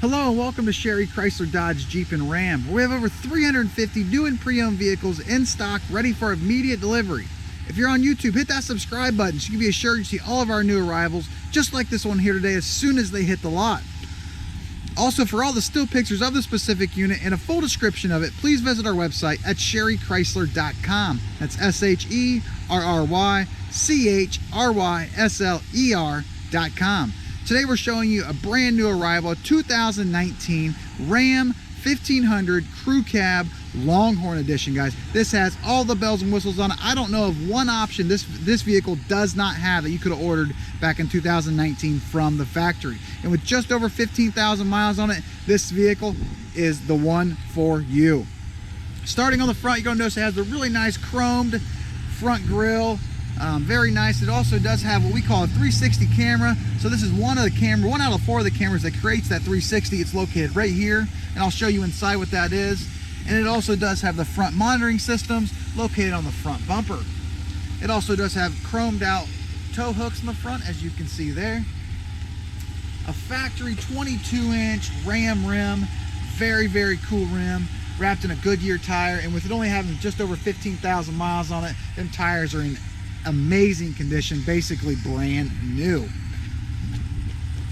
Hello and welcome to Sherry Chrysler Dodge Jeep and Ram. We have over 350 new and pre-owned vehicles in stock ready for immediate delivery. If you're on YouTube, hit that subscribe button so you can be assured you see all of our new arrivals, just like this one here today, as soon as they hit the lot. Also, for all the still pictures of the specific unit and a full description of it, please visit our website at sherrychrysler.com. That's SHERRYCHRYSLER.com. Today we're showing you a brand new arrival, a 2019 Ram 1500 Crew Cab Longhorn Edition, guys. This has all the bells and whistles on it. I don't know of one option this vehicle does not have that you could have ordered back in 2019 from the factory. And with just over 15,000 miles on it, this vehicle is the one for you. Starting on the front, you're going to notice it has a really nice chromed front grille. Very nice. It also does have what we call a 360 camera. So this is one out of four of the cameras that creates that 360. It's located right here, and I'll show you inside what that is. And it also does have the front monitoring systems located on the front bumper. It also does have chromed out tow hooks in the front, as you can see there. A factory 22-inch Ram rim, very, very cool rim, wrapped in a Goodyear tire. And with it only having just over 15,000 miles on it, them tires are in amazing condition, basically brand new.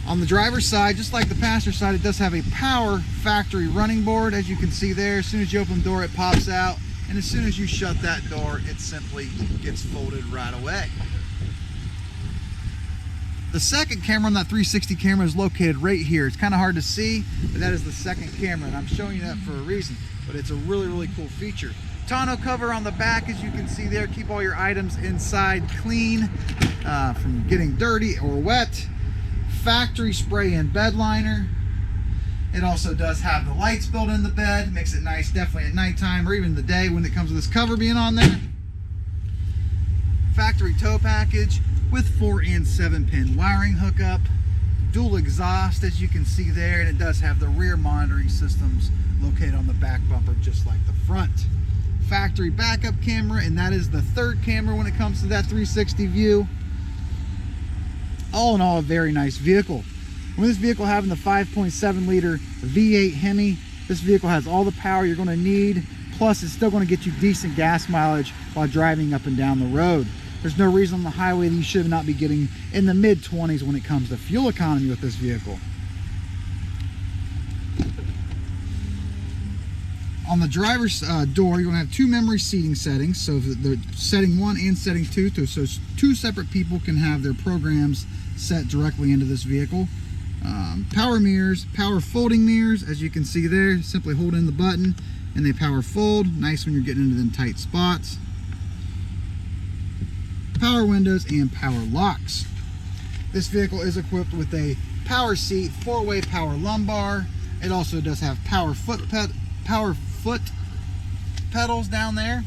On the driver's side, just like the passenger side, it does have a power factory running board, as you can see there. As soon as you open the door, it pops out, and as soon as you shut that door, it simply gets folded right away. The second camera on that 360 camera is located right here. It's kind of hard to see, but that is the second camera, and I'm showing you that for a reason, but it's a really, really cool feature. Tonneau cover on the back, as you can see there. Keep all your items inside clean from getting dirty or wet. Factory spray in bed liner. It also does have the lights built in the bed. Makes it nice definitely at nighttime or even the day when it comes with this cover being on there. Factory tow package with 4 and 7 pin wiring hookup. Dual exhaust, as you can see there, and it does have the rear monitoring systems located on the back bumper just like the front. Factory backup camera, and that is the third camera when it comes to that 360 view. All in all, a very nice vehicle. With this vehicle having the 5.7 liter V8 Hemi, this vehicle has all the power you're going to need, plus it's still going to get you decent gas mileage while driving up and down the road. There's no reason on the highway that you should not be getting in the mid-20s when it comes to fuel economy with this vehicle. On the driver's door, you're going to have 2 memory seating settings. So the setting 1 and setting 2, so 2 separate people can have their programs set directly into this vehicle. Power mirrors, power folding mirrors, as you can see there. Simply hold in the button and they power fold. Nice when you're getting into them tight spots. Power windows and power locks. This vehicle is equipped with a power seat, 4-way power lumbar. It also does have power foot pedals down there.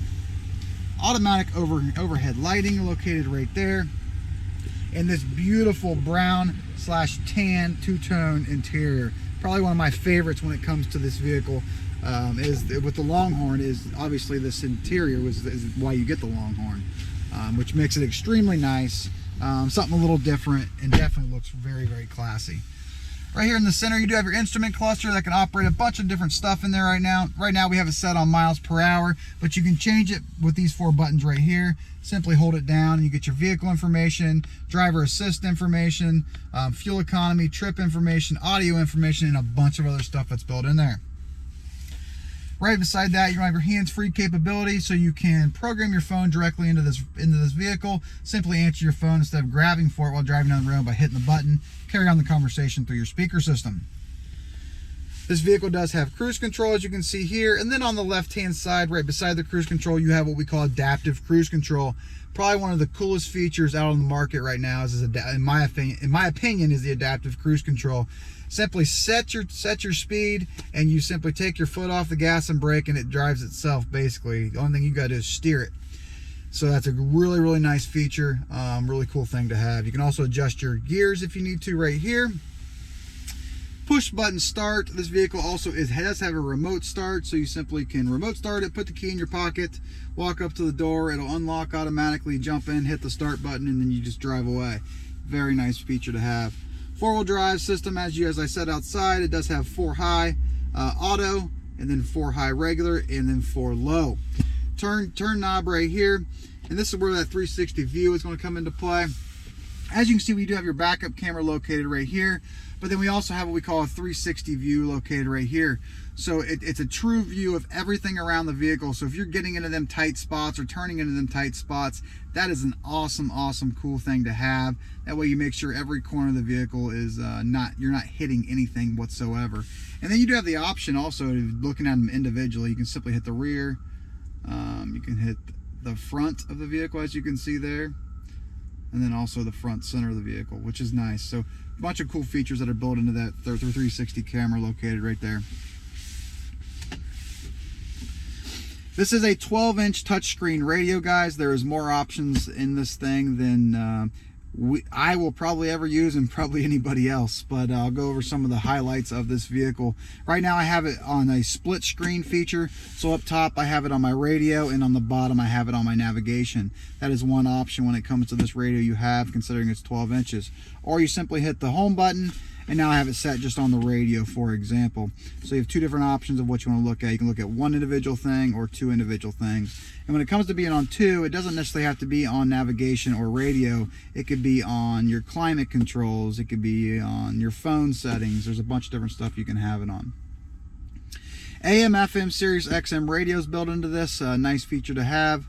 Automatic overhead lighting located right there. And this beautiful brown / tan two-tone interior. Probably one of my favorites when it comes to this vehicle is with the Longhorn. Is obviously this interior is why you get the Longhorn, which makes it extremely nice. Something a little different and definitely looks very, very classy. Right here in the center, you do have your instrument cluster that can operate a bunch of different stuff in there right now. Right now we have it set on miles per hour, but you can change it with these 4 buttons right here. Simply hold it down and you get your vehicle information, driver assist information, fuel economy, trip information, audio information, and a bunch of other stuff that's built in there. Right beside that, you have your hands-free capability, so you can program your phone directly into this vehicle. Simply answer your phone instead of grabbing for it while driving down the road by hitting the button. Carry on the conversation through your speaker system. This vehicle does have cruise control, as you can see here, and then on the left-hand side, right beside the cruise control, you have what we call adaptive cruise control. Probably one of the coolest features out on the market right now in my opinion, is the adaptive cruise control. Simply set your speed, and you simply take your foot off the gas and brake, and it drives itself. Basically, the only thing you got to do is steer it. So that's a really, really nice feature. Really cool thing to have. You can also adjust your gears if you need to right here. Push button start. This vehicle also does have a remote start, so you simply can remote start it, put the key in your pocket, walk up to the door, it'll unlock automatically, jump in, hit the start button, and then you just drive away. Very nice feature to have. 4-wheel drive system, as I said outside. It does have 4 high auto, and then 4 high regular, and then 4 low. Turn knob right here, and this is where that 360 view is going to come into play. As you can see, we do have your backup camera located right here, but then we also have what we call a 360 view located right here. So it's a true view of everything around the vehicle. So if you're getting into them tight spots or turning into them tight spots, that is an awesome, cool thing to have. That way you make sure every corner of the vehicle is you're not hitting anything whatsoever. And then you do have the option also of looking at them individually. You can simply hit the rear. You can hit the front of the vehicle, as you can see there, and then also the front center of the vehicle, which is nice. So a bunch of cool features that are built into that 360 camera located right there. This is a 12-inch touchscreen radio, guys. There is more options in this thing than I will probably ever use, and probably anybody else, but I'll go over some of the highlights of this vehicle. Right now I have it on a split screen feature, so up top I have it on my radio, and on the bottom I have it on my navigation. That is one option when it comes to this radio you have, considering it's 12 inches. Or you simply hit the home button, and now I have it set just on the radio, for example. So you have 2 different options of what you want to look at. You can look at 1 individual thing or 2 individual things. And when it comes to being on 2, it doesn't necessarily have to be on navigation or radio. It could be on your climate controls. It could be on your phone settings. There's a bunch of different stuff you can have it on. AM, FM, Sirius XM radios built into this. Nice feature to have.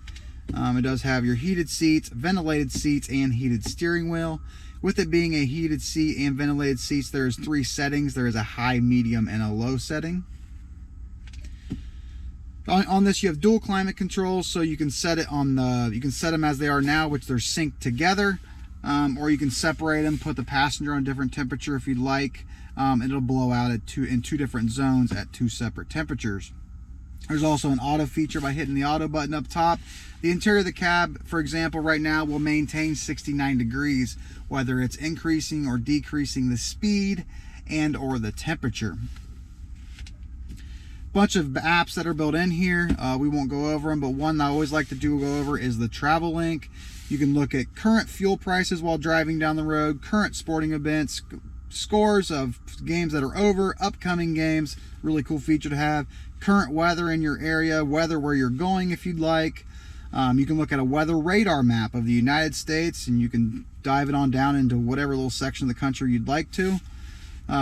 It does have your heated seats, ventilated seats, and heated steering wheel. With it being a heated seat and ventilated seats, there's 3 settings. There is a high, medium, and a low setting. On this, you have dual climate controls, so you can set it on you can set them as they are now, which they're synced together, or you can separate them, put the passenger on a different temperature if you'd like. It'll blow out in 2 different zones at 2 separate temperatures. There's also an auto feature by hitting the auto button up top. The interior of the cab, for example, right now will maintain 69 degrees, whether it's increasing or decreasing the speed and or the temperature. Bunch of apps that are built in here. We won't go over them, but one I always like to go over is the travel link. You can look at current fuel prices while driving down the road, current sporting events, scores of games that are over, upcoming games. Really cool feature to have. Current weather in your area, weather where you're going if you'd like. You can look at a weather radar map of the United States, and you can dive it on down into whatever little section of the country you'd like to.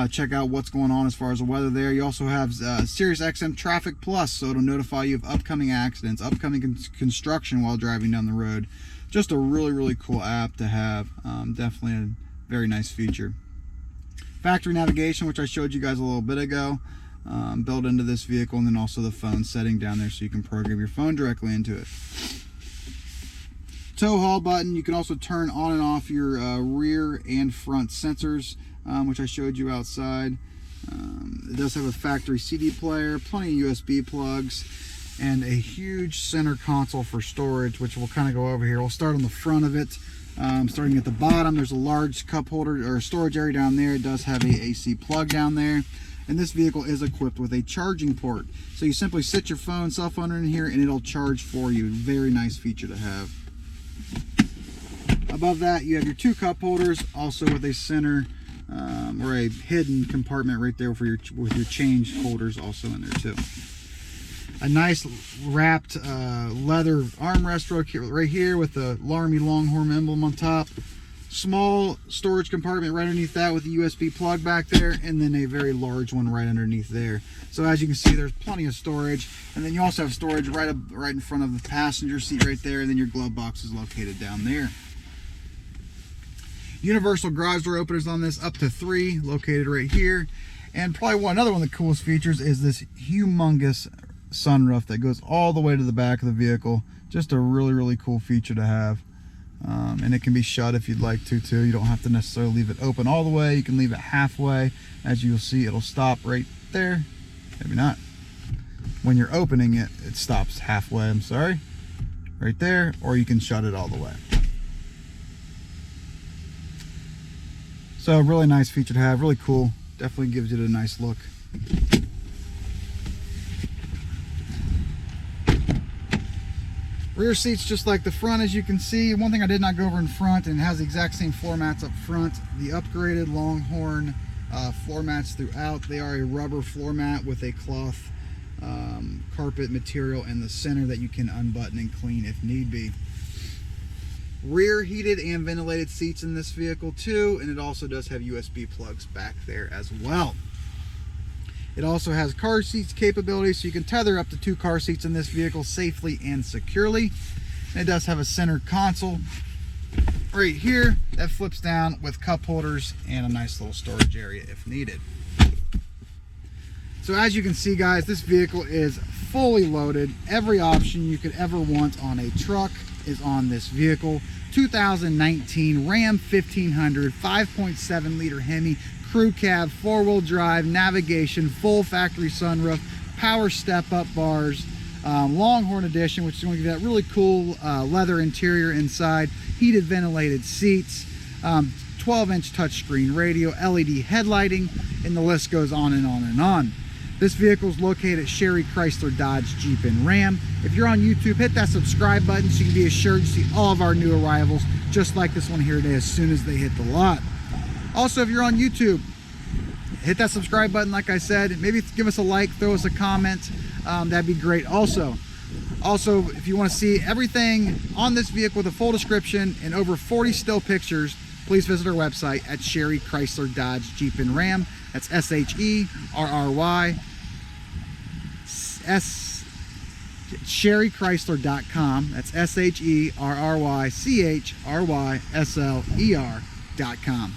Check out what's going on as far as the weather there. You also have Sirius XM Traffic Plus, so it'll notify you of upcoming accidents, upcoming construction while driving down the road. Just a really cool app to have. Definitely a very nice feature. Factory navigation, which I showed you guys a little bit ago, built into this vehicle, and then also the phone setting down there, so you can program your phone directly into it. Tow haul button. You can also turn on and off your rear and front sensors, which I showed you outside. It does have a factory CD player, plenty of USB plugs, and a huge center console for storage, which we'll kind of go over here. We'll start on the front of it. Starting at the bottom, there's a large cup holder or storage area down there. It does have a AC plug down there, and this vehicle is equipped with a charging port. So you simply sit your cell phone in here, and it'll charge for you. Very nice feature to have. Above that, you have your 2 cup holders, also with a center or a hidden compartment right there for with your change holders also in there too. A nice wrapped leather armrest right here with the Army Longhorn emblem on top. Small storage compartment right underneath that with a USB plug back there, and then a very large one right underneath there. So as you can see, there's plenty of storage, and then you also have storage right in front of the passenger seat right there, and then your glove box is located down there. Universal garage door openers on this, up to 3, located right here. And probably another one of the coolest features is this humongous sunroof that goes all the way to the back of the vehicle. Just a really cool feature to have. And it can be shut if you'd like to too. You don't have to necessarily leave it open all the way. You can leave it halfway. As you'll see, it'll stop right there. Maybe not. When you're opening it, it stops halfway, I'm sorry. Right there, or you can shut it all the way. So a really nice feature to have, really cool. Definitely gives it a nice look. Rear seats just like the front, as you can see. One thing I did not go over in front, and it has the exact same floor mats up front, the upgraded Longhorn floor mats throughout. They are a rubber floor mat with a cloth carpet material in the center that you can unbutton and clean if need be. Rear heated and ventilated seats in this vehicle too, and it also does have USB plugs back there as well. It also has car seats capability, so you can tether up to 2 car seats in this vehicle safely and securely. And it does have a center console right here that flips down with cup holders and a nice little storage area if needed. So as you can see, guys, this vehicle is fully loaded. Every option you could ever want on a truck is on this vehicle. 2019 Ram 1500 5.7 liter Hemi, crew cab, 4-wheel drive, navigation, full factory sunroof, power step-up bars, Longhorn edition, which is going to give you that really cool leather interior inside, heated ventilated seats, 12-inch touchscreen radio, LED headlighting, and the list goes on and on and on. This vehicle is located at Sherry Chrysler Dodge Jeep and Ram. If you're on YouTube, hit that subscribe button so you can be assured to see all of our new arrivals, just like this one here today, as soon as they hit the lot. Also, if you're on YouTube, hit that subscribe button like I said. Maybe give us a like, throw us a comment. That'd be great. Also, if you want to see everything on this vehicle with a full description and over 40 still pictures, please visit our website at Sherry Chrysler Dodge Jeep and Ram. That's SHERRY SherryChrysler.com. That's SHERRYCHRYSLER.com.